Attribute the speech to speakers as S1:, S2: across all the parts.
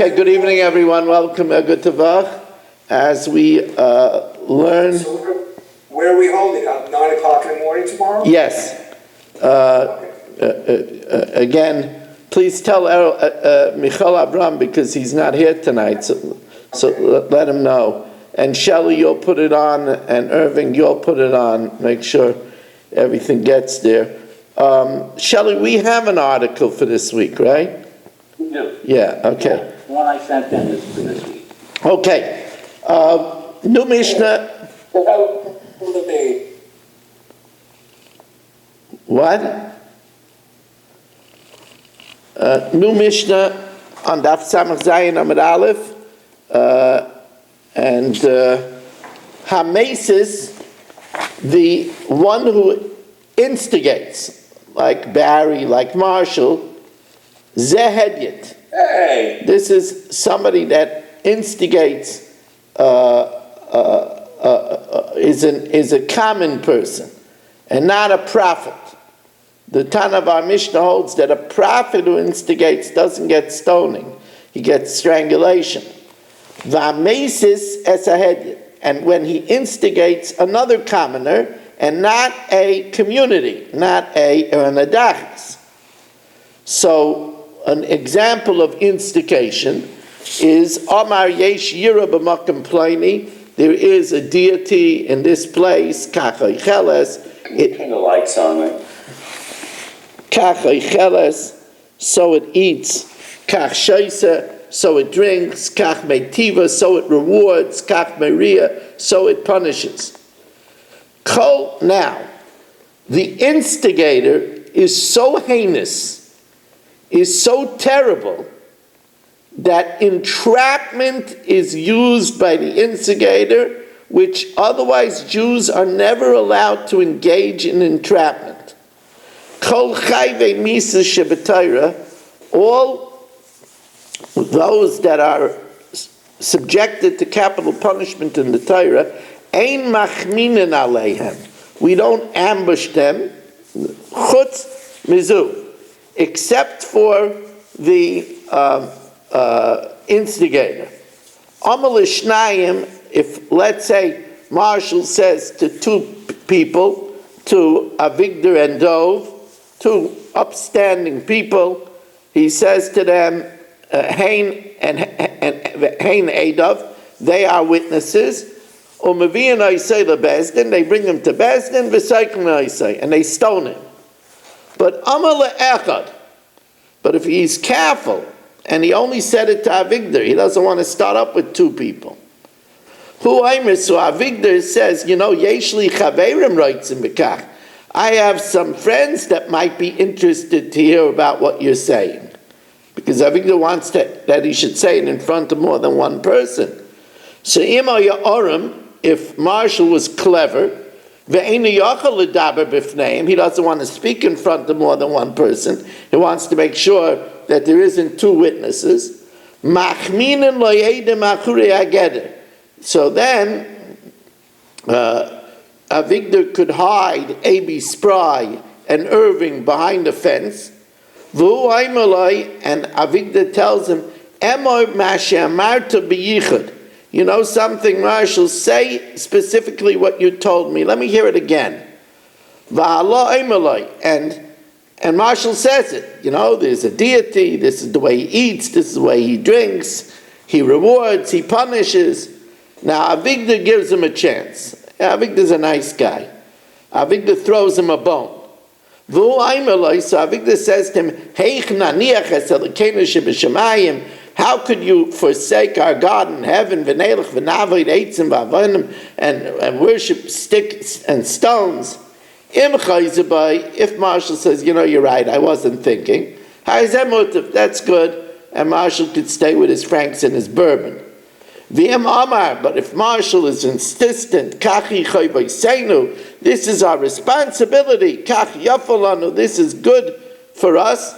S1: Okay, good evening, everyone. Welcome, good Tavach. As we learn...
S2: So where are we holding? At 9 o'clock in the morning tomorrow?
S1: Yes. Again, please tell Michal Abram, because he's not here tonight, so let him know. And Shelley, you'll put it on, and Irving, you'll put it on. Make sure everything gets there. Shelley, we have an article for this week, right?
S3: We do.
S1: Yeah, okay.
S3: Yeah, the one I sent in is for this week.
S1: Okay. New Mishnah. What? New Mishnah on Daf Samach Zayin Amud Aleph. And Hamesis, the one who instigates, like Barry, like Marshall, Zehedyet.
S2: Hey!
S1: This is somebody that instigates, is a common person, and not a prophet. The Tana of our Mishnah holds that a prophet who instigates doesn't get stoning; he gets strangulation. V'amesis es hahedyet, and when he instigates another commoner and not a community, not an adachas. So, an example of instigation is Amar Yesh Yira b'makom ploni. There is a deity in this place. Kach oicheles.
S3: Turn the lights on, right?
S1: Kach oicheles, so it eats. Kach sheisa, so it drinks. Kach meitiva, so it rewards. Kach meria, so it punishes. Kol, now, the instigator is so heinous, is so terrible, that entrapment is used by the instigator, which otherwise Jews are never allowed to engage in entrapment. Kol chayvei misa shebetayra, all those that are subjected to capital punishment in the Torah, ein machminin aleihem. We don't ambush them, chutz mizu, except for the instigator. Amal ishnayim, if, let's say, Marshall says to two people, to Avigdor and Dov, two upstanding people, he says to them, Hein and Edav, they are witnesses. Umavian Isai the Bezdin, they bring him to Bezdin, V'saikim Isai, and they stone him. But Amal Echad, but if he's careful, and he only said it to Avigdor, he doesn't want to start up with two people. Hu Aimer, so Avigdor says, Yeshli Chaverim writes in Bekach, I have some friends that might be interested to hear about what you're saying. Because Avigdor wants that he should say it in front of more than one person. So if Marshall was clever, he doesn't want to speak in front of more than one person. He wants to make sure that there isn't two witnesses. So then, Avigdor could hide A.B. Spry and Irving behind the fence. And Avigdor tells him, you know something, Marshall, say specifically what you told me. Let me hear it again. And Marshall says it. There's a deity, this is the way he eats, this is the way he drinks, he rewards, he punishes. Now Avigdor gives him a chance. Avigdor's a nice guy. Avigdor throws him a bone. So Avigdor says to him, how could you forsake our God in heaven and worship sticks and stones? If Marshall says, you're right, I wasn't thinking, that's good, and Marshall could stay with his franks and his bourbon. But if Marshall is insistent, this is our responsibility, this is good for us,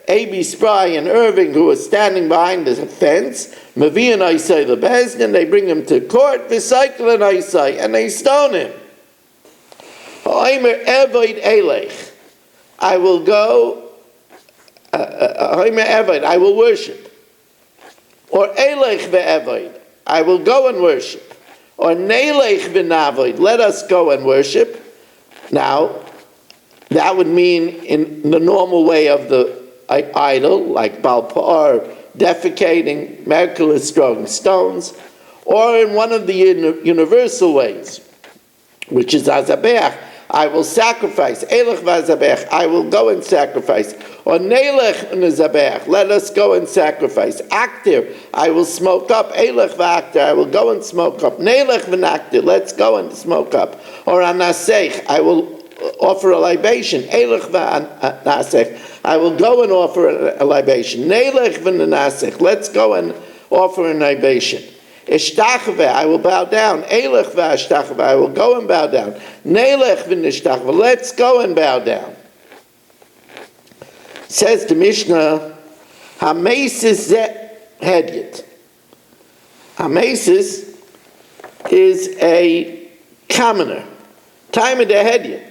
S1: A.B. Spry and Irving, who are standing behind the fence, Mavi and Isai the Bezdin, they bring him to court, V'cycle and Isai, and they stone him. I will go I will worship. Or Elech ve'evoid, I will go and worship. Or Neilech v'navoid, let us go and worship. Now, that would mean in the normal way of the idol, like Baal Pa'ar, defecating, Mercury throwing stones, or in one of the universal ways, which is Azabech, I will sacrifice. Elech v'azabech, I will go and sacrifice. Or Neilech v'azabech, let us go and sacrifice. Active, I will smoke up. Elech v'aktir, I will go and smoke up. Neilech v'naktir, let's go and smoke up. Or Anasech, I will offer a libation. Elech v'anasech, I will go and offer a libation. Neilech v'nasech, let's go and offer a libation. Ishtachve, I will bow down. Elech v'ashtachve, I will go and bow down. Neilech v'nishtachve, let's go and bow down. Says the Mishnah, Hamesis ze hedyet. Hamesis is a commoner. Time of the hedyet.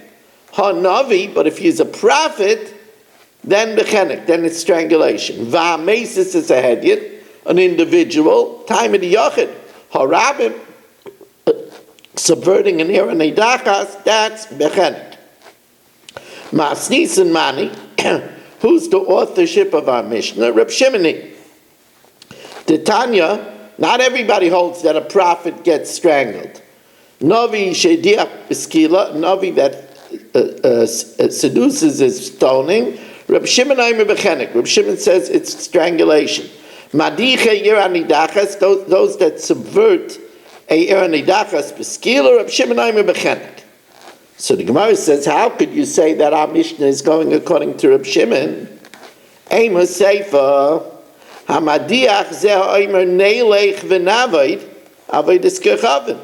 S1: Ha-navi, but if he's a prophet, then bechenek, then it's strangulation. V'hamesis is a hedyet, an individual. Time of the yachid. Ha-rabim, subverting an era neidachas, that's bechenek. Masnis and Mani, who's the authorship of our Mishnah? Reb Shimoni. The Tanya, not everybody holds that a prophet gets strangled. Novi shediach b'skila, Novi that seduces is stoning. Reb Shimon Aimer b'chenek. Reb Shimon says it's strangulation. Madiche yiranidachas, those that subvert a yiranidachas b'skila, Reb Shimon Aimer b'chenek. So the Gemara says, how could you say that our Mishnah is going according to Reb Shimon? Amos Seifa, Hamadiach zeh oimer neilech v'navoid, avodas kechavim.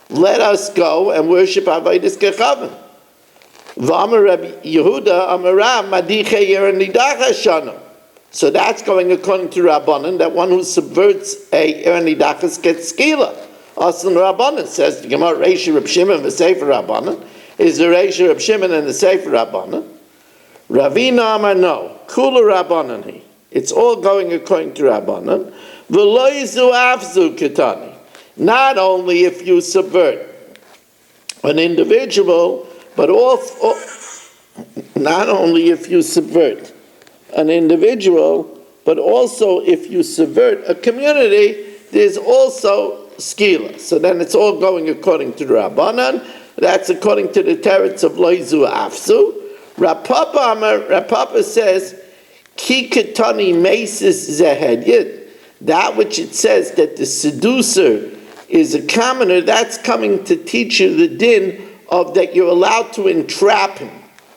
S1: Let us go and worship avodas kechavim. V'amar Rabbi Yehuda, Amaram, Madiche yeranidach shana. So that's going according to Rabbanan, that one who subverts a yeranidachas gets skila. Aslan Rabbanan says, the Gemara, Reishi Reb Shimon v'Sefer Rabbanan, is the Reish Reb Shimon and the Sefer Rabbanan. Ravina Amar no, Kula Rabbanan he. It's all going according to Rabbanan. V'loizu afzu ketani. Not only if you subvert an individual, but also not only if you subvert an individual, but also if you subvert a community, there's also skila. So then it's all going according to the Rabbanan. That's according to the teretz of Loizu Afsu. Rapapa says, Ki ketani mesis zehedyet. That which it says that the seducer is a commoner, that's coming to teach you the din of that you're allowed to entrap him.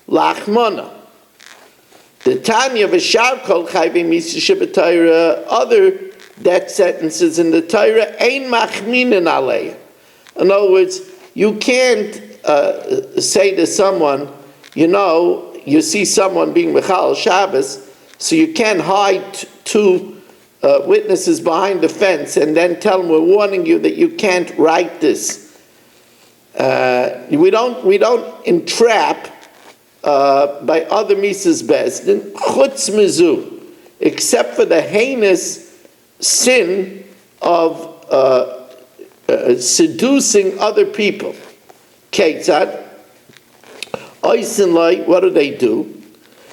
S1: Lachmana. The Tanya v'shar kol chayvim misa sheb'Torah, other death sentences in the Torah, ein machminin alei. In other words, you can't say to someone, you see someone being Mechal Shabbos, so you can't hide two witnesses behind the fence and then tell them, we're warning you that you can't write this. We don't entrap by other Mises Bezdin, Chutz Mizu, except for the heinous sin of seducing other people. Ketzad, Oisin what do?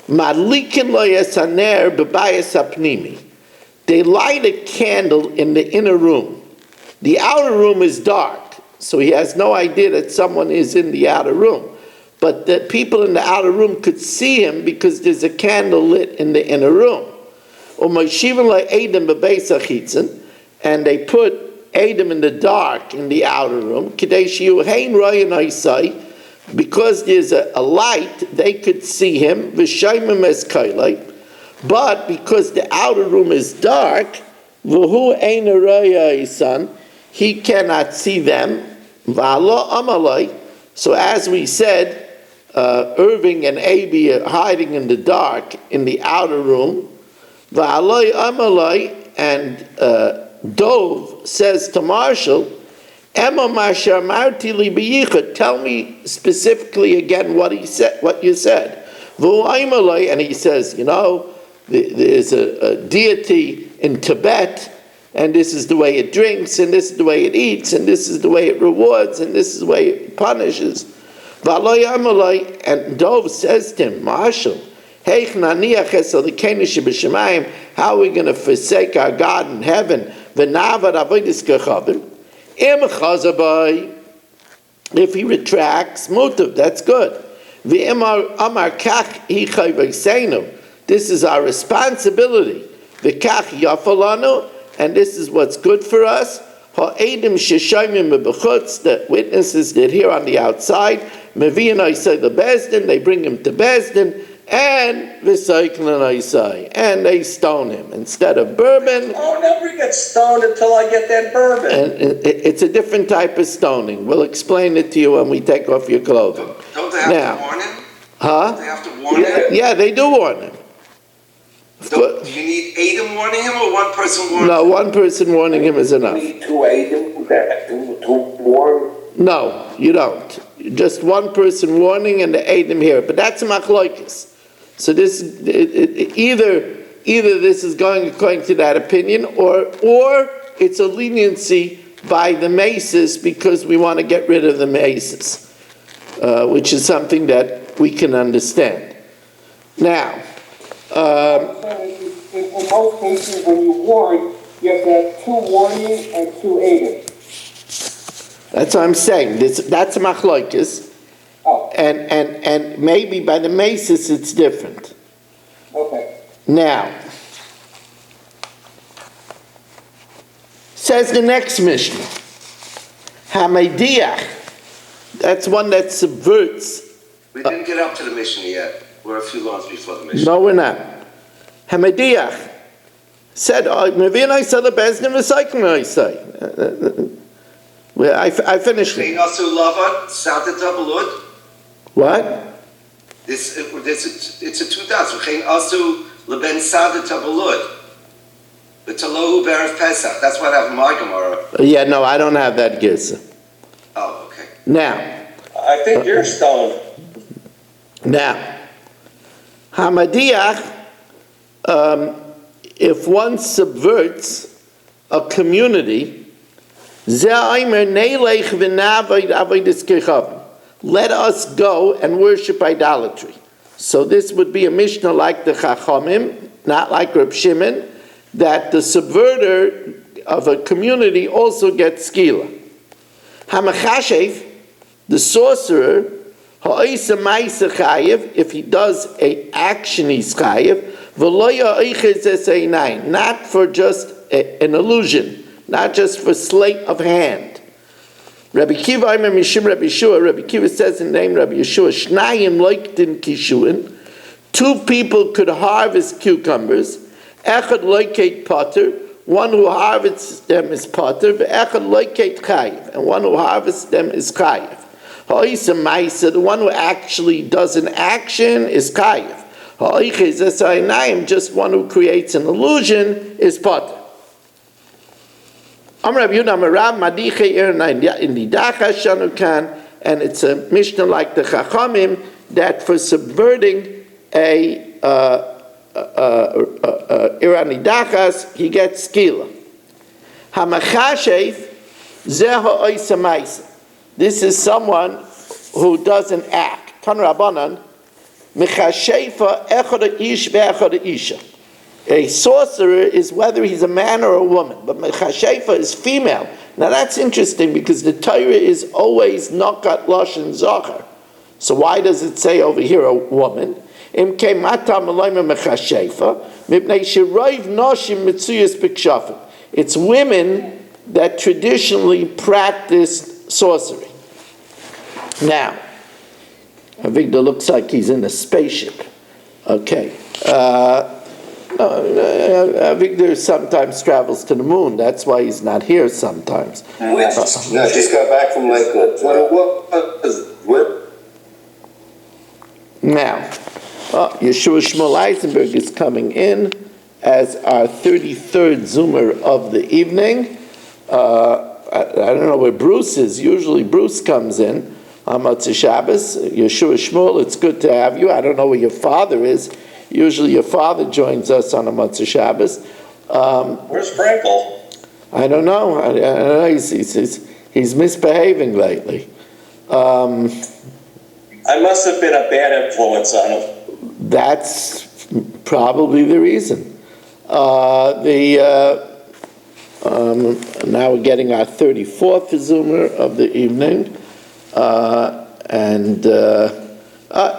S1: Madlikin lo yesaner b'bayis apnimi. They light a candle in the inner room. The outer room is dark, so he has no idea that someone is in the outer room. But the people in the outer room could see him because there's a candle lit in the inner room. And they put Adam in the dark in the outer room, because there's a light, they could see him, but because the outer room is dark, he cannot see them. So as we said, Irving and Abi are hiding in the dark in the outer room, and Dove says to Marshall, Emma Masha Marti li biyichud, tell me specifically again what you said. And he says, there's a deity in Tibet, and this is the way it drinks, and this is the way it eats, and this is the way it rewards, and this is the way it punishes. And Dov says to him, Marshal, how are we going to forsake our God in heaven? If he retracts, mutav, that's good. This is our responsibility. And this is what's good for us. The witnesses that hear on the outside, they bring him to Bezdin, and they stone him. Instead of bourbon,
S4: I'll never get stoned until I get that bourbon.
S1: and it's a different type of stoning. We'll explain it to you when we take off your clothing.
S5: Don't they have to warn him?
S1: Huh?
S5: They have to warn him?
S1: Yeah, they do warn him.
S5: Do you need Adam warning him or one person warning him?
S1: No, one person warning him is enough.
S4: Need to aid him to warn.
S1: No, you don't. Just one person warning and the Adam here. But that's a machlokes. So this either this is going according to that opinion, or it's a leniency by the maces because we want to get rid of the maces, which is something that we can understand. Now,
S6: in most cases, when you warn, you have to have 2 warning and 2 aiding.
S1: that's what I'm saying. That's a machlokes.
S6: Oh,
S1: And maybe by the maces it's different.
S6: okay.
S1: Now, says the next Mishnah, Hamadiach, that's one that subverts.
S5: We didn't get up to the mission yet. We're a few lines before the mission.
S1: No, we're not. Hamadiach said, I finished it. What?
S5: It's a 2000. V'chein asu leben sadat habalud. V'talohu b'erev Pesach. That's what I have in my Gemara.
S1: Yeah, no, I don't have that girsa.
S5: Oh, okay.
S1: Now,
S4: I think you're stoned.
S1: Hamadiach, if one subverts a community, let us go and worship idolatry. So this would be a Mishnah like the Chachamim, not like Reb Shimon, that the subverter of a community also gets skila. Hamachashev, the sorcerer, if he does an action, he's chayiv, not for just an illusion, not just for sleight of hand. Rabbi Kiva says in the name Rabbi Yeshua, Shnayim loiktin kishuin, 2 people could harvest cucumbers, echad loiket potter, one who harvests them is potter, echad loiket chayiv, and one who harvests them is chayiv. The one who actually does an action is chayiv. Just one who creates an illusion is potter. And it's a Mishnah like the Chachamim that for subverting a Irani Dachas, he gets skila. Hamachashev zeho oisa maisa. This is someone who does an act. Tan Rabbanan, mechashefa echad ish ve'echad isha. A sorcerer is whether he's a man or a woman, but mechashefa is female. Now that's interesting because the Torah is always nakat lashon zachar. So why does it say over here a woman? Im ke matam alayma mechashefa mipnei shirayv nashim mitzuyas b'kshafim. It's women that traditionally practice sorcery. Now, Avigdor looks like he's in a spaceship. Okay. Avigdor sometimes travels to the moon. That's why he's not here sometimes.
S4: No, just got back from Lakewood.
S1: Now, Yeshua Shmuel Eisenberg is coming in as our 33rd Zoomer of the evening. I don't know where Bruce is. Usually Bruce comes in on Motzei Shabbos. Yeshua Shmuel, it's good to have you. I don't know where your father is. Usually your father joins us on a Motzei Shabbos.
S4: Where's Frankel?
S1: I don't know. I don't know. He's misbehaving lately.
S4: I must have been a bad influence on him.
S1: That's probably the reason. Now we're getting our 34th Zoomer of the evening.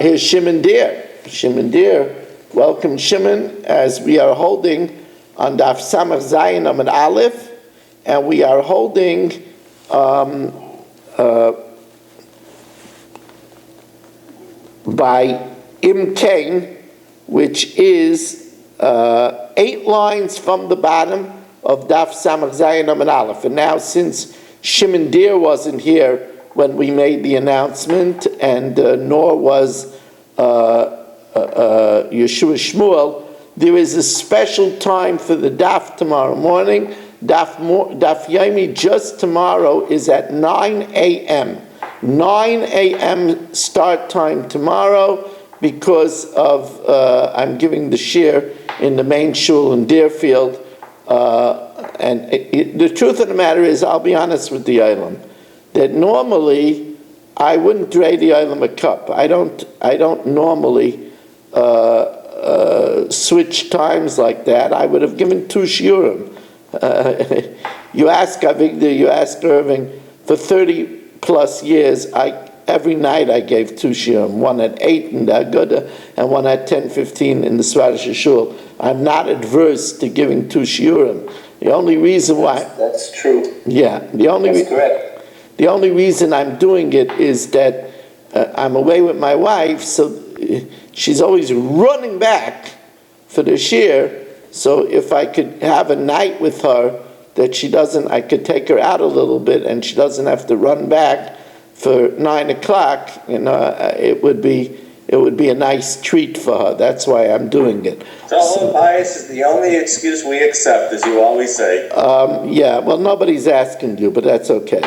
S1: Here's Shimon Deer. Shimon Deer, welcome Shimon, as we are holding on Daf Samach Zayin Amud Aleph, and we are holding by Im Kain, which is 8 lines from the bottom of Daf Samach Zayin Amud Aleph. And now, since Shimon Deer wasn't here when we made the announcement, and nor was Yeshua Shmuel, there is a special time for the Daf tomorrow morning. Daf Yomi just tomorrow is at 9 a.m. 9 a.m. start time tomorrow, because of I'm giving the shir in the main shul in Deerfield. The truth of the matter is, I'll be honest with the Olam, that normally I wouldn't dray the Olam a cup. I don't normally switch times like that. I would have given 2 shiurim. You ask Avigdor, you ask Irving, for 30 plus years, every night I gave 2 shiurim, one at 8 in the Aguda and one at 10:15 in the Swedish Shul. I'm not adverse to giving 2 shiurim. The only reason why...
S4: That's true.
S1: Yeah,
S4: That's correct.
S1: the only reason I'm doing it is that I'm away with my wife, so she's always running back for the shir. So if I could have a night with her that I could take her out a little bit and she doesn't have to run back for 9 o'clock, it would be a nice treat for her. That's why I'm doing it.
S4: So bias is the only excuse we accept, as you always say.
S1: Yeah, well, nobody's asking you, but that's okay.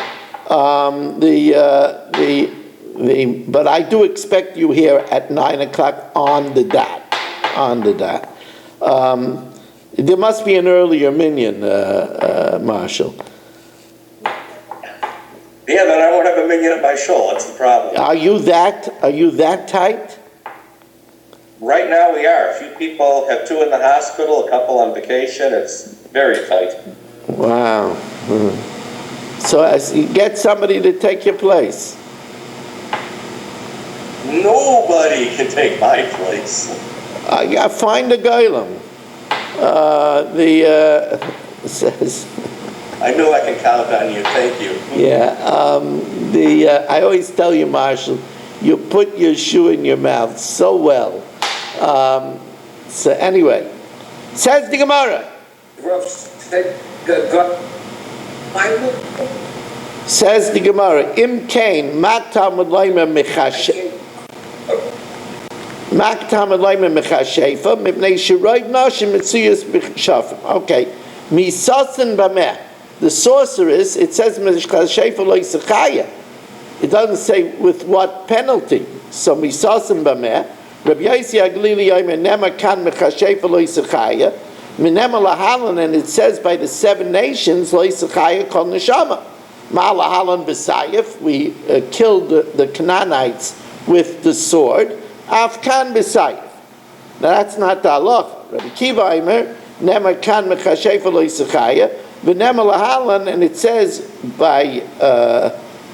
S1: But I do expect you here at 9 o'clock on the dot. There must be an earlier minyan, Marshall.
S4: Yeah, then I won't have a minyan at my shul. That's the problem.
S1: Are you that tight?
S4: Right now we are. A few people have 2 in the hospital, a couple on vacation. It's very tight.
S1: Wow. So as you get somebody to take your place.
S4: Nobody can take my place.
S1: Find a goylem. Says.
S4: I know I can count on you. Thank you.
S1: Yeah. I always tell you, Marshall, you put your shoe in your mouth so well. So anyway, says the Gemara. Says the Gemara, Im Kain, Mak Talmud Leimer Mechashefa, Mipnei Shiroiv Nashim Mitzuyas B'Shafim. Okay. Misasen Bameh. The sorceress, it says Mechashefa Lo Yisachaya. It doesn't say with what penalty. So Misasen Bameh. Rabbi Yossi Aglili Yomer Nema Kan Mechashefa Lo Yisachaya. Minema Lahalan, and it says by the 7 nations Lo Yisachaya Kol Neshama. Ma'alahalan B'Sayif, we killed the Canaanites with the sword. Afkan B'Sayif. Now that's not the halacha. Rabbi Kiva Aimer, Nema Kan Mechashefa Lo Yisachaya, V'Nema Lahalan, and it says by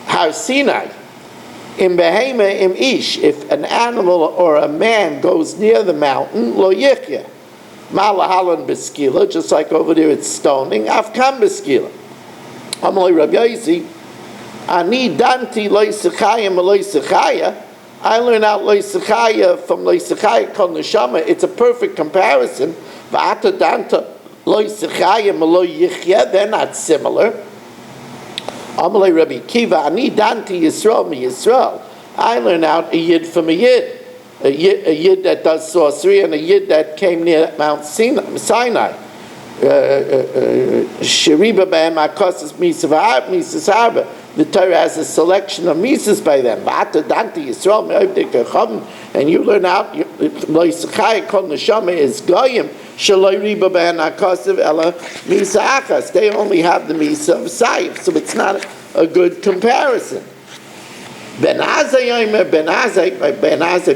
S1: Har Sinai, Im Behema Im Ish, if an animal or a man goes near the mountain, Lo Yichya. Ma'alahalan B'Skila, just like over there it's stoning, Afkan B'Skila. Amalei Rabbi Yossi, Ani danti lo yisachaya ma lo yisachaya. I learn out lo yisachaya from lo yisachaya kol neshama. It's a perfect comparison. V'ata danta lo yisachaya ma lo yichya. They're not similar. Amalei Rabbi Kiva, Ani danti Yisrael mi Yisrael. I learn out a yid from a yid. A yid that does sorcery and a yid that came near Mount Sinai. Sheriba b'hem akosas misas harba. The Torah has a selection of misas by them. And And you learn out, Loisachaya Kol Neshama is Goyim, Shaloi Riba Ben HaKosiv Ela Misa Achas. They only have the Misa of Saif, so it's not a good comparison. Ben Azai,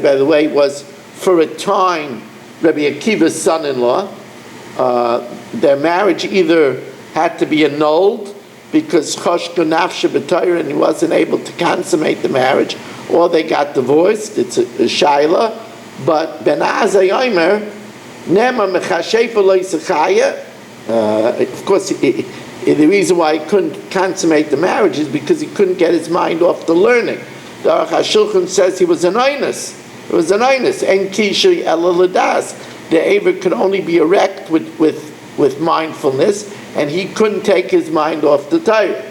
S1: by the way, was for a time Rabbi Akiva's son-in-law. Their marriage either had to be annulled because Choshka Nafsha B'Torah and he wasn't able to consummate the marriage, or they got divorced. It's a shaila. But Ben Azai Omer, Nema Mechashefa Loisachaya. Of course, the reason why he couldn't consummate the marriage is because he couldn't get his mind off the learning. The Aruch HaShulchan says he was an oinus. It was an oinus. En kishui ela ladas. The Aver could only be erect with mindfulness, and he couldn't take his mind off the Torah.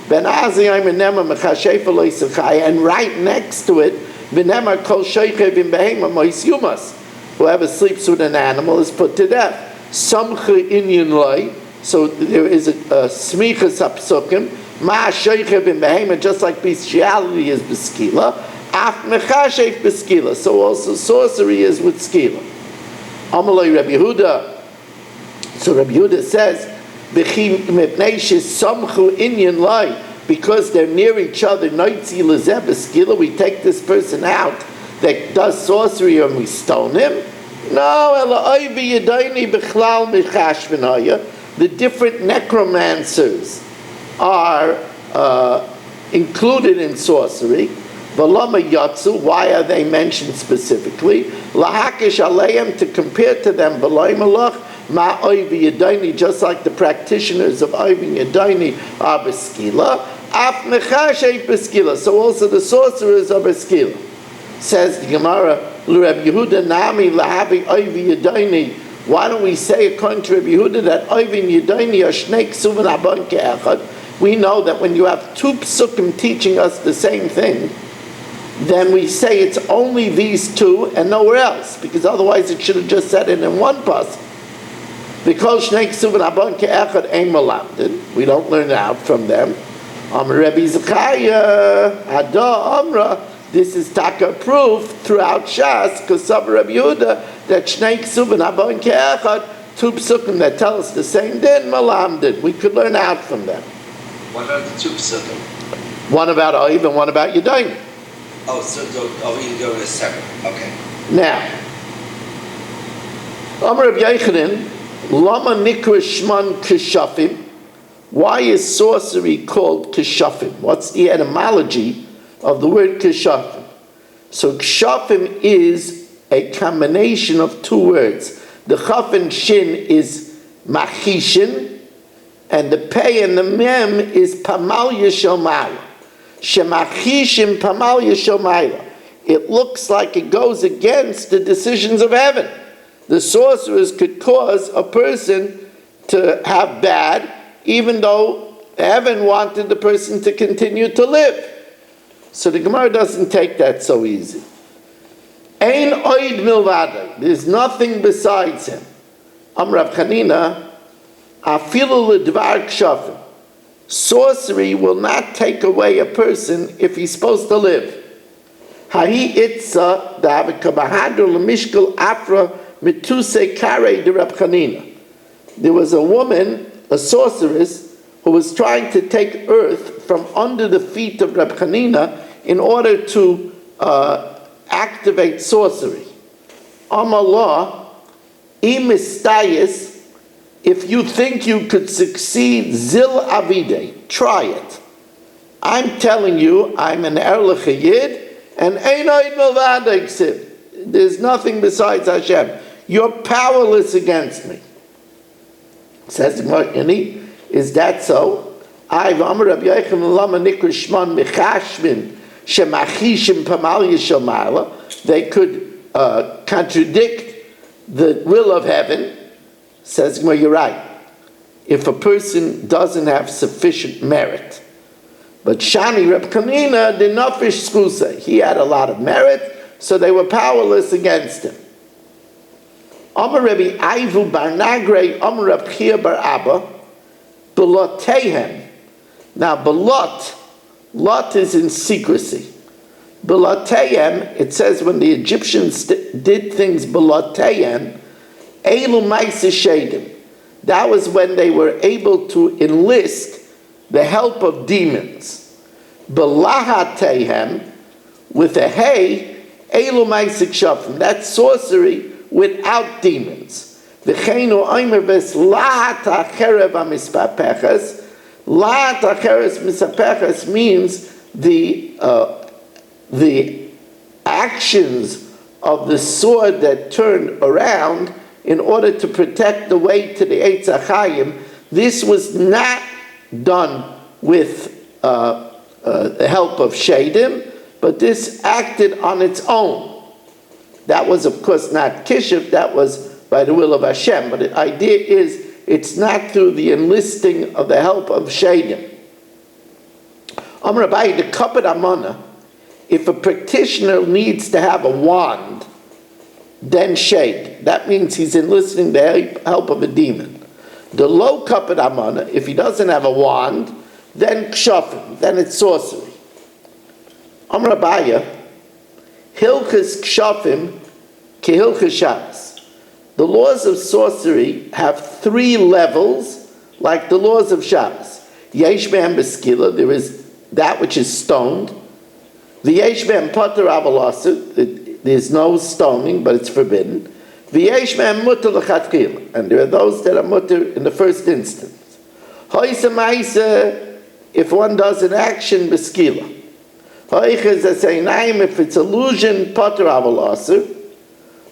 S1: Ben Azayim Nema Mechashefa Loisachaya, and right next to it, V'nema Kol Sheichev in Behema Mois Yumas. Whoever sleeps with an animal is put to death. Samcha Inyan Loi. So there is a smichas hapsukim. Ma Sheichev in Behema, just like bestiality is beskila. Af Mechashev beskila. So also sorcery is with skila. Amalei Rabbi Yehuda. So Rabbi Yehuda says, because they're near each other, we take this person out that does sorcery and we stone him. No, the different necromancers are included in sorcery. Why are they mentioned specifically? To compare to them, Ma Oivi Yadoni, just like the practitioners of Oivi Yadoni are Beskila, Af Mechashev Beskila, so also the sorcerers are Beskila. Says the Gemara, Reb Yehuda Nami Lahavi Oivi Yadoni. Why don't we say, according to Reb Yehuda, that Oivi Yadoni are Shnei Ksuvin Abon Ke'echad? We know that when you have two psukim teaching us the same thing, then we say it's only these two and nowhere else, because otherwise it should have just said it in one pasuk. Because Shnei Ksuvin Abon Ke'echad Ein Malamdin, we don't learn it out from them. Rabbi Zechariah Hada Amra, this is taka proof throughout Shas, because some Rabbi Yehuda that Shnei Ksuvin Abon Ke'echad, two psukim that tell us the same din Malamdin. We could learn out from them.
S5: What are the two psukim?
S1: One about Oiv and one about Yadayim.
S5: Oh, so we can go in a separate. Okay.
S1: Now, Amar Rabbi Yochanan, Lama Nikra Shman Keshafim. Why is sorcery called Keshafim? What's the etymology of the word Keshafim? So Keshafim is a combination of two words. The Chaf and Shin is Machishin, and the Pei and the Mem is Pamal Yeshomayla. Shemachishim Pamal Yeshomayla. It looks like it goes against the decisions of heaven. The sorcerers could cause a person to have bad, even though heaven wanted the person to continue to live. So the Gemara doesn't take that so easy. Ein oid milvada. There's nothing besides him. Amrav Chanina, afilu ledvar kshafim. Sorcery will not take away a person if he's supposed to live. Hahi itza da'avikabahadur lemishkal afra mituse kare de Rab Chanina. There was a woman, a sorceress, who was trying to take earth from under the feet of Rab Chanina in order to activate sorcery. Amallah, imistayis, if you think you could succeed, zil avide, try it. I'm telling you, I'm an erlich yid, and einoid milvada ksiv. There's nothing besides Hashem. You're powerless against me. Says the Gemara, is that so? I've Amar Rabbi Yochanan lama nikra shman mechashmin shemachishim pamal yishomayla. They could contradict the will of heaven. Says Gemara, you're right. If a person doesn't have sufficient merit, but Shani Reb Chanina did not fish skusa. He had a lot of merit, so they were powerless against him. Amar Rabbi Aivu bar Nagre, Amar Reb Chia bar Abba, Belotehem. Now, Belot, Lot is in secrecy. Belatayem, it says when the Egyptians did things belatayem, elu ma'aseh shedim. That was when they were able to enlist the help of demons. Belahatehem, with a hay, elu ma'aseh kshafim. That's sorcery without demons. V'cheinu oimer ves lahat hacherev hamispapechas. Lahat hacherev mispapechas means the actions of the sword that turned around in order to protect the way to the Eitz HaChaim. This was not done with the help of Shadim, but this acted on its own. That was, of course, not Kishiv, that was by the will of Hashem, but the idea is it's not through the enlisting of the help of Shadim. Amar Abaye, the Kapad Amana, if a practitioner needs to have a wand, then shade. That means he's enlisting the help of a demon. The low Kapad Amana, if he doesn't have a wand, then kshafim, then it's sorcery. Amar Abaye, Hilchas kshafim kehilchas Shabbos. The laws of sorcery have 3 levels, like the laws of Shabbos. Yesh be'em beskila, there is that which is stoned. V'yesh be'em pater avalasu, there's no stoning, but it's forbidden. V'yesh be'em muter l'chatchila, and there are those that are muter in the first instance. Hoysa ma'isa, if one does an action beskila. Hoyches aseinayim, if it's illusion, pater avalasu.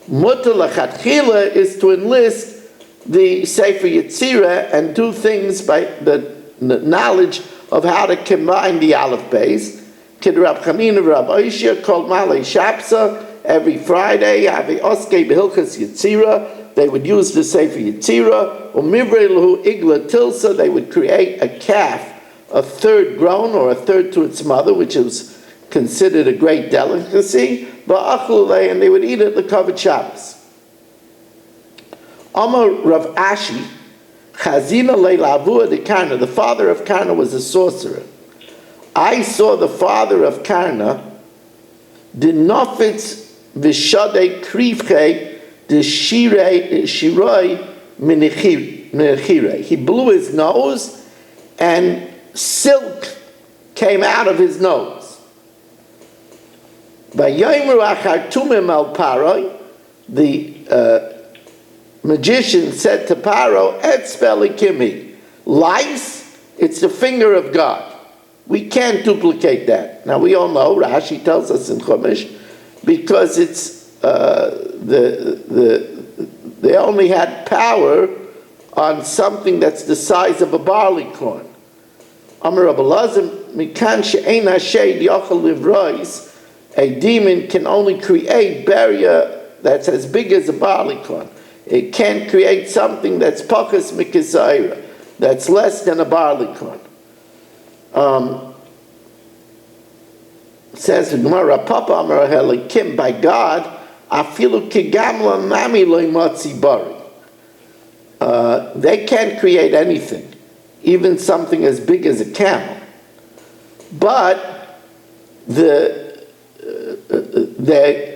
S1: Muter l'chatchila is to enlist the Sefer Yetzirah and do things by the knowledge of how to combine the aleph base. Kid Rab Chanina Rab Oishia called Malay Shapsa every Friday. Avi Oskei Behilchas Yetzirah. They would use the Sefer Yetzirah. Umivrei Lahu Igla Tilsa. They would create a calf, a third grown or a third to its mother, which is considered a great delicacy. And they would eat it the covered Shabbos. Amar Rav Ashi, Chazina Leilavua de Karna, the father of Karna was a sorcerer. I saw the father of Karna, the Nofitz Vishade Krivche, the Shiroi Menichire. He blew his nose and silk came out of his nose. By Yoimru Achartumim al Paroi, the magician said to Paro, Et speli kimi, lice, it's the finger of God. We can't duplicate that. Now we all know, Rashi tells us in Chumash, because it's they only had power on something that's the size of a barley corn. Amar Rabbi Elazar, mikan she'ein hashed yochel livrois, a demon can only create barrier that's as big as a barley corn. It can't create something that's pachas mikisayra, that's less than a barley corn. Says the Gemara, Papa Amar Helikim, by God, afilu kigamla nami loy matzi bari. They can't create anything, even something as big as a camel. But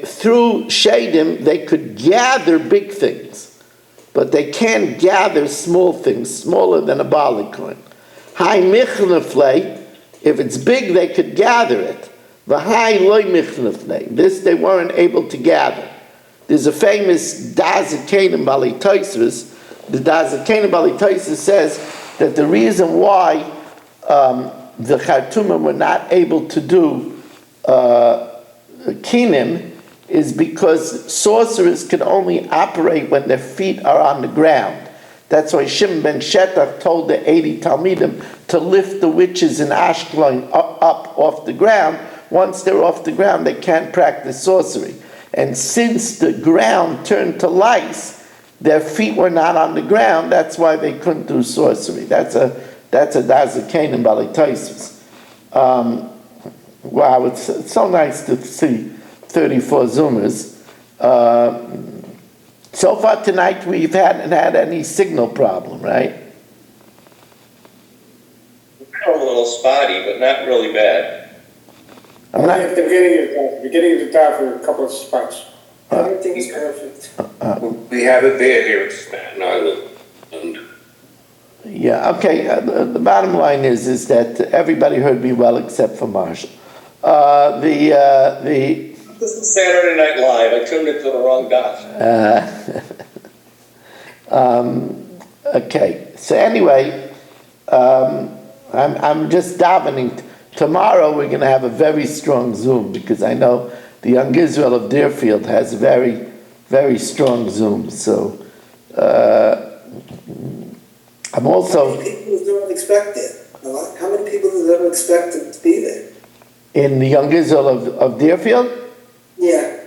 S1: through Shadim, they could gather big things, but they can't gather small things, smaller than a barley corn. Hai michneflei, if it's big, they could gather it. V'hai loy michneflei, this they weren't able to gather. There's a famous Dazikanim Bali Taisus. The Dazikanim Bali Taisus says that the reason why the Khartoumim were not able to do kinim is because sorcerers can only operate when their feet are on the ground. That's why Shimon ben Shetach told the 80 Talmidim to lift the witches in Ashkelon up off the ground. Once they're off the ground, they can't practice sorcery. And since the ground turned to lice, their feet were not on the ground. That's why they couldn't do sorcery. That's a Dazakain Bali Taisus. Wow, it's so nice to see 34 Zoomers. So far tonight we haven't had any signal problem, right?
S4: A little spotty, but not really bad.
S1: I'm not,
S6: At the beginning of the top for a couple of spots.
S7: Everything is perfect.
S2: We have a bear here in Staten Island. And
S1: yeah, okay, the bottom line is that everybody heard me well except for Marshall. The
S4: This is Saturday Night Live. I tuned into the wrong dot.
S1: okay, so anyway, I'm just davening. Tomorrow we're going to have a very strong Zoom because I know the Young Israel of Deerfield has very, very strong Zoom. So I'm
S7: How
S1: also
S7: many people don't expect it? How many people don't expect it to be there?
S1: in the Young Israel of Deerfield,
S7: Yeah.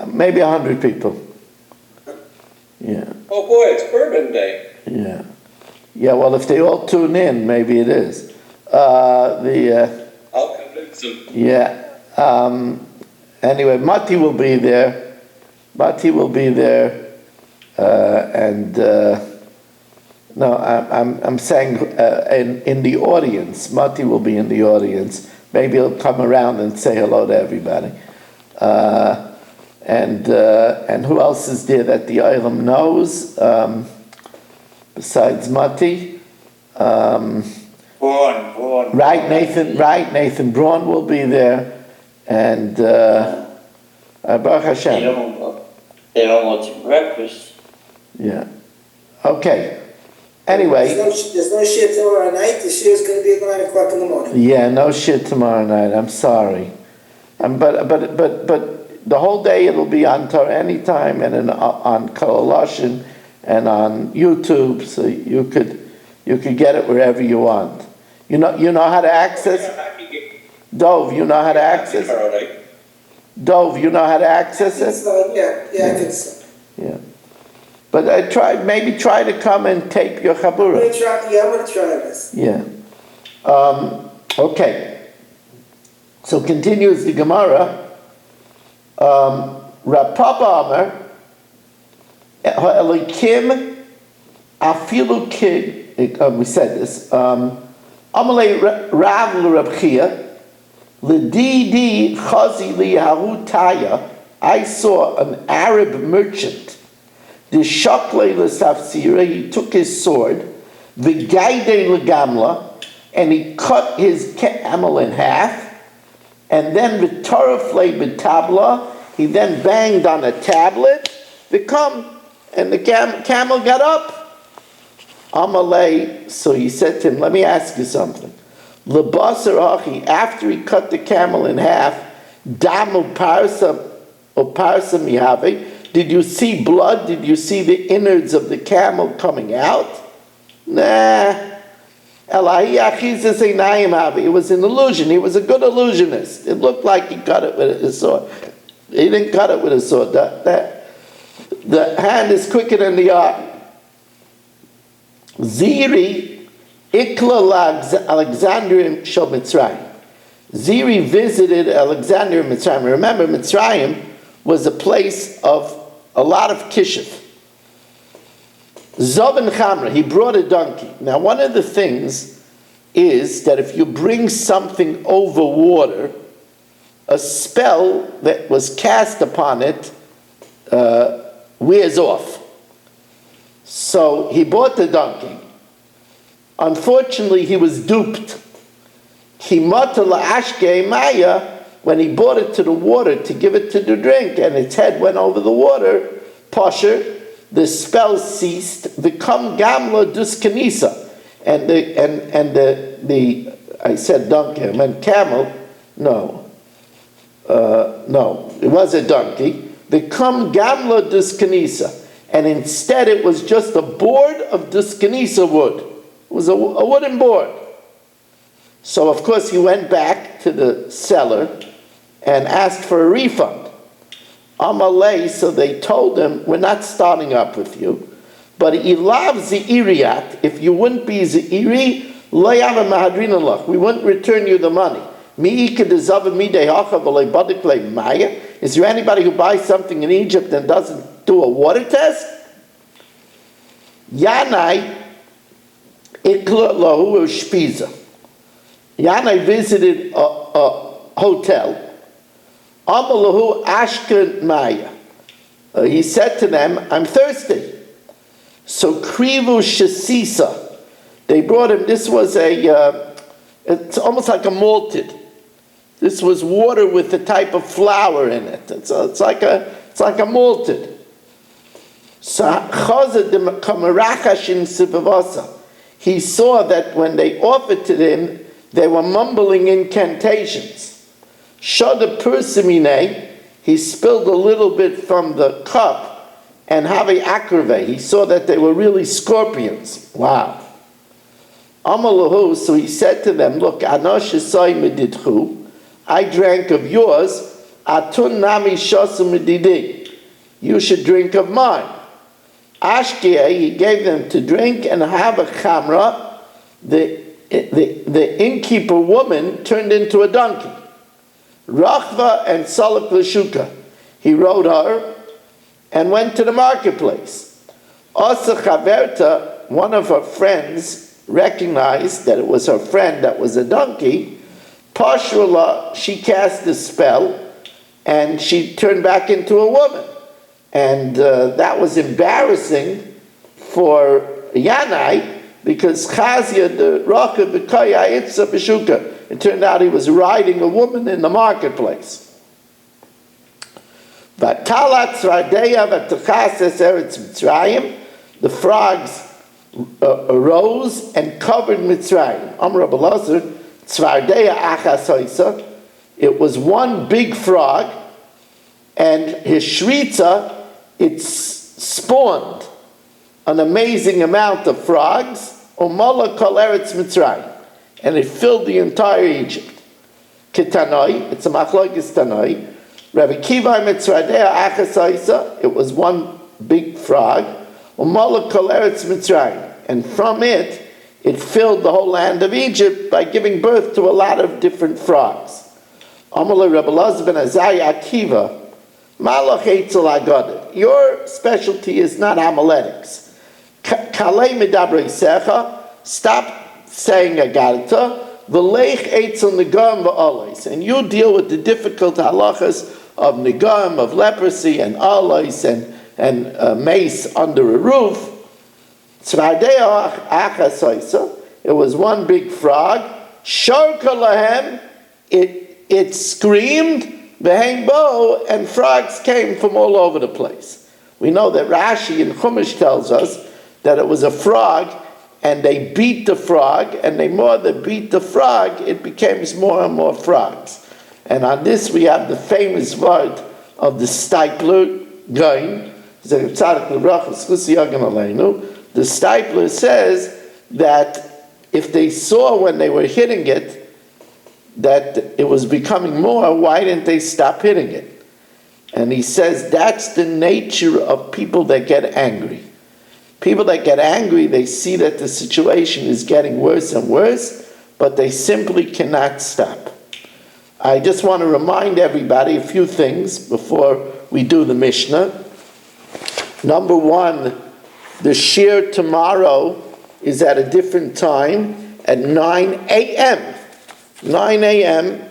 S1: maybe 100 people. Yeah,
S4: Oh boy, it's Bourbon Day.
S1: yeah. Yeah, well, if they all tune in, maybe it is.
S4: I'll convince them.
S1: Yeah. Anyway, Mati will be there. Mati will be there, and no, I'm saying in the audience. Mati will be in the audience. Maybe he'll come around and say hello to everybody. And who else is there that the Olam knows besides Mati?
S2: Vaughn.
S1: Right, Nathan Braun will be there, and Baruch Hashem.
S3: They don't want to breakfast.
S1: Yeah. Okay. Anyway,
S7: There's no shit tomorrow night. The shit is going to be at 9 o'clock in the morning.
S1: yeah, no shit tomorrow night. I'm sorry. But the whole day it'll be on Torah anytime and on Koloshin and on YouTube, so you could get it wherever you want. You know how to access Dove. You know how to access Dove. You know how to access it.
S7: So, yeah, I think so.
S1: Yeah. But maybe try to come and tape your
S7: I'm
S1: chabura.
S7: going to try this.
S1: Yeah. Okay. So continues the Gemara. Rav Papa Amar, Elikim Afilu Kid. We said this. Amalei Rav L'Rab Chia, L'Didi Chazi Liyahu Taya. I saw an Arab merchant. The Shaklei L'Safsira, he took his sword, the Gaide L'Gamla, and he cut his camel in half, and then the Torafle B'Tabla, he then banged on a tablet, the camel got up. Amalei, so he said to him, let me ask you something. L'Basar Achi, after he cut the camel in half, Damu Parsa Mihave, did you see blood? Did you see the innards of the camel coming out? Nah. It was an illusion. He was a good illusionist. It looked like he cut it with his sword. He didn't cut it with his sword. The hand is quicker than the eye. Ziri Ikla Alexandria Shel Mitzrayim. Ziri visited Alexandria Mitzrayim. Remember, Mitzrayim was a place of a lot of kishuf. Zovan Chamra, he brought a donkey. Now, one of the things is that if you bring something over water, a spell that was cast upon it wears off. So he bought the donkey. Unfortunately, he was duped. When he brought it to the water to give it to the drink, and its head went over the water, Pasher, the spell ceased. The kam gamla duskanisa, and the I said donkey, I meant camel. No, it was a donkey. The kam gamla duskanisa, and instead it was just a board of duskanisa wood. It was a wooden board. So of course he went back to the seller and asked for a refund. Amalei, so they told him, we're not starting up with you, but ilav ze'iriyat, if you wouldn't be ze'iri, lo'yava mahadrinalach, we wouldn't return you the money. Is there anybody who buys something in Egypt and doesn't do a water test? Yanai ikla lahu shpiza. Yanai visited a hotel. Amalahu Ashken Maya. He said to them, I'm thirsty. So Krivu Shasisa, they brought him, this was it's almost like a malted. This was water with a type of flour in it. It's like a malted. So he saw that when they offered to him, they were mumbling incantations. Shada Persimine, he spilled a little bit from the cup, and Have Akrave, he saw that they were really scorpions. Wow. Amalahu, so he said to them, look, Anoshasai medidchu, I drank of yours, Atun nami shasu medidi, you should drink of mine. Ashkia, he gave them to drink, and Have a Chamra, the innkeeper woman turned into a donkey. Rachva and Salak Lashuka. He rode her and went to the marketplace. Asa Chaverta, one of her friends, recognized that it was her friend that was a donkey. Pashrula, she cast a spell and she turned back into a woman. And that was embarrassing for Yanai because Chazia, the Racha, the Kaya, Itza, Beshuka. It turned out he was riding a woman in the marketplace. The frogs arose and covered Mitzrayim. Amr Abelazar, Tzvardeya Achasoisa. It was one big frog, and his shritza, it spawned an amazing amount of frogs. Umala kol eretz Mitzrayim. And it filled the entire Egypt. Kitanoi, it's a machlokes Tanoi. Rabbi Kiva Mitzradea Achasaisa, it was one big frog. Umala kol eretz Mitzrayim, and from it filled the whole land of Egypt by giving birth to a lot of different frogs. Amalei Rabbi Elazar ben Azariah Akiva, Malach Eitzel Agada. Your specialty is not homiletics. Kalei medabrei secha. Stop saying agarta, v'leich eitzel negam v'alais, and you deal with the difficult halachas of negam, of leprosy, and alais, and mace under a roof. Tzvardei achasoisa, it was one big frog. Sharka lahem, it screamed, v'heim bo, and frogs came from all over the place. We know that Rashi in Chumash tells us that it was a frog, and they beat the frog, and the more they beat the frog, it becomes more and more frogs. And on this we have the famous word of the Stipler Gain. The Stipler says that if they saw when they were hitting it, that it was becoming more, why didn't they stop hitting it? And he says that's the nature of people that get angry. People that get angry, they see that the situation is getting worse and worse, but they simply cannot stop. I just want to remind everybody a few things before we do the Mishnah. Number one, the shir tomorrow is at a different time, at 9 a.m. 9 a.m.,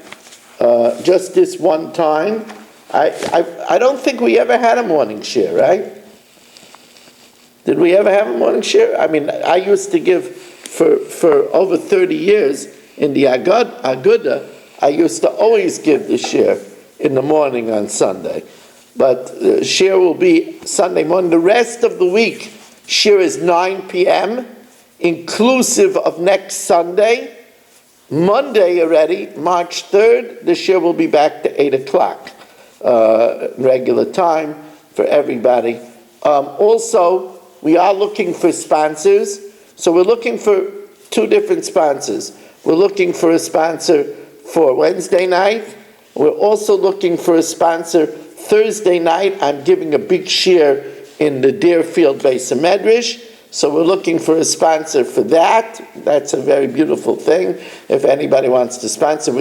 S1: just this one time. I don't think we ever had a morning shir, right? Did we ever have a morning shir? I mean, I used to give, for over 30 years, in the Aguda, I used to always give the shir in the morning on Sunday. But shir will be Sunday morning. The rest of the week, shir is 9 p.m., inclusive of next Sunday. Monday already, March 3rd, the shir will be back to 8 o'clock, regular time for everybody. Also, we are looking for sponsors. So we're looking for two different sponsors. We're looking for a sponsor for Wednesday night. We're also looking for a sponsor Thursday night. I'm giving a big shir in the Deerfield Beis Medrash. So we're looking for a sponsor for that. That's a very beautiful thing. If anybody wants to sponsor,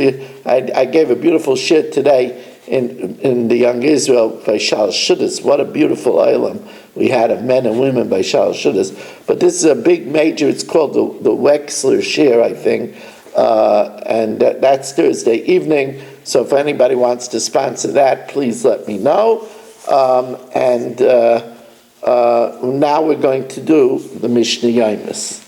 S1: I gave a beautiful shir today in the Young Israel by Shal Shudas. What a beautiful island we had of men and women by Shal Shudas. But this is a big major, it's called the Wexler Shir, I think. And that's Thursday evening. So if anybody wants to sponsor that, please let me know. Now we're going to do the Mishnah Yomis.